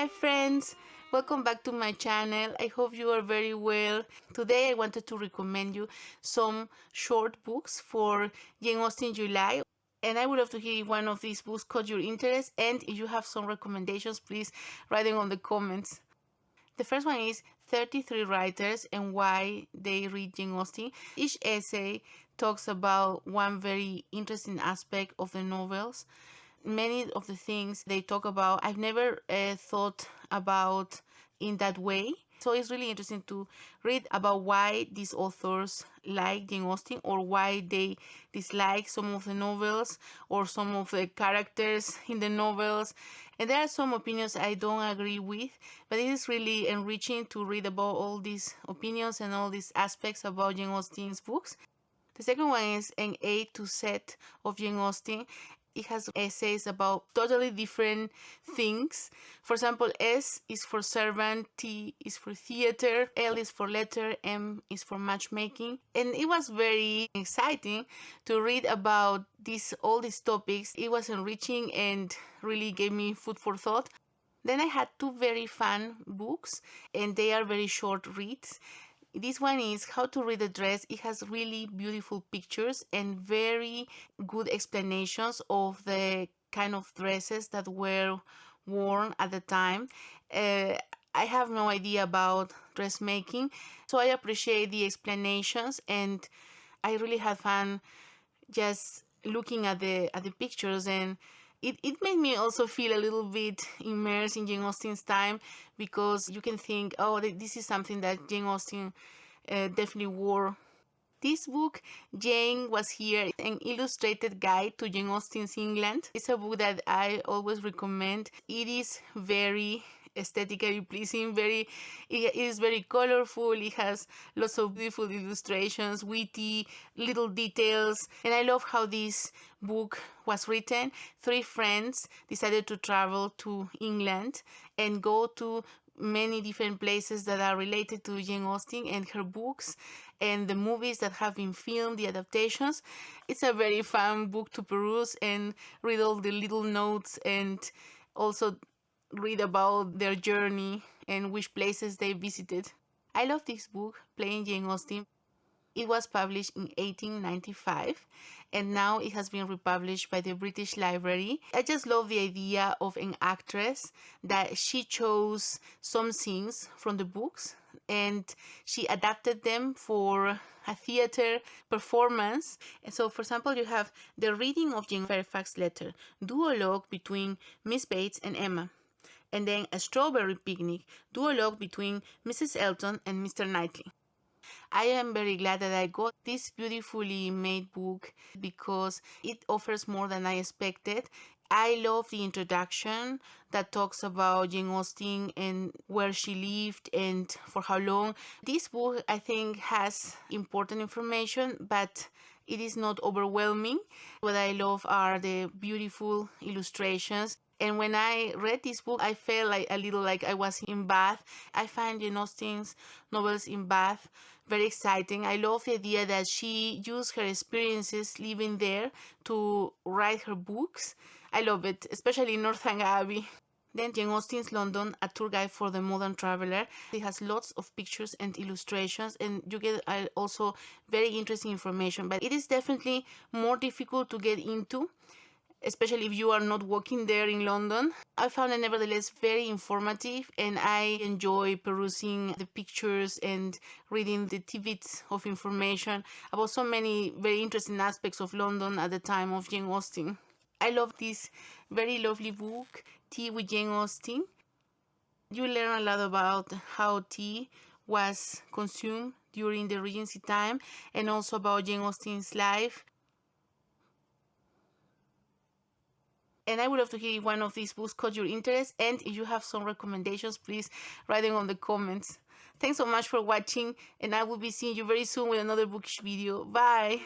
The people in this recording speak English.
Hi friends, welcome back to my channel. I hope you are very well. Today I wanted to recommend you some short books for Jane Austen July. And I would love to hear if one of these books caught your interest, and if you have some recommendations, please write them on the comments. The first one is 33 Writers and Why They Read Jane Austen. Each essay talks about one very interesting aspect of the novels. Many of the things they talk about, I've never thought about in that way. So it's really interesting to read about why these authors like Jane Austen, or why they dislike some of the novels or some of the characters in the novels. And there are some opinions I don't agree with, but it is really enriching to read about all these opinions and all these aspects about Jane Austen's books. The second one is an A to Z of Jane Austen. It has essays about totally different things. For example, S is for servant, T is for theater, L is for letter, M is for matchmaking. And it was very exciting to read about all these topics. It was enriching and really gave me food for thought. Then I had two very fun books, and they are very short reads. This one is How to Read a Dress. It has really beautiful pictures and very good explanations of the kind of dresses that were worn at the time. I have no idea about dressmaking, so I appreciate the explanations, and I really had fun just looking at the pictures, and it made me also feel a little bit immersed in Jane Austen's time, because you can think, oh, this is something that Jane Austen definitely wore. This book, Jane Was Here, an illustrated guide to Jane Austen's England. It's a book that I always recommend. It is very aesthetically pleasing, it is very colorful. It has lots of beautiful illustrations, witty little details, and I love how this book was written. Three friends decided to travel to England and go to many different places that are related to Jane Austen and her books, and the movies that have been filmed, the adaptations. It's a very fun book to peruse and read all the little notes, and also read about their journey and which places they visited. I love this book, Playing Jane Austen. It was published in 1895, and now it has been republished by the British Library. I just love the idea of an actress that she chose some scenes from the books and she adapted them for a theater performance. And so, for example, you have the reading of Jane Fairfax's letter, duologue between Miss Bates and Emma, and then a strawberry picnic, duologue between Mrs. Elton and Mr. Knightley. I am very glad that I got this beautifully made book because it offers more than I expected. I love the introduction that talks about Jane Austen and where she lived and for how long. This book, I think, has important information, but it is not overwhelming. What I love are the beautiful illustrations. And when I read this book, I felt like a little like I was in Bath. I find Jane Austen's novels in Bath very exciting. I love the idea that she used her experiences living there to write her books. I love it, especially Northanger Abbey. Then Jane Austen's London, a tour guide for the modern traveler. It has lots of pictures and illustrations, and you get also very interesting information, but it is definitely more difficult to get into, especially if you are not walking there in London. I found it nevertheless very informative, and I enjoy perusing the pictures and reading the tidbits of information about so many very interesting aspects of London at the time of Jane Austen. I love this very lovely book, Tea with Jane Austen. You learn a lot about how tea was consumed during the Regency time, and also about Jane Austen's life. And I would love to hear if one of these books caught your interest, and if you have some recommendations, please write them on the comments. Thanks so much for watching, and I will be seeing you very soon with another bookish video. Bye!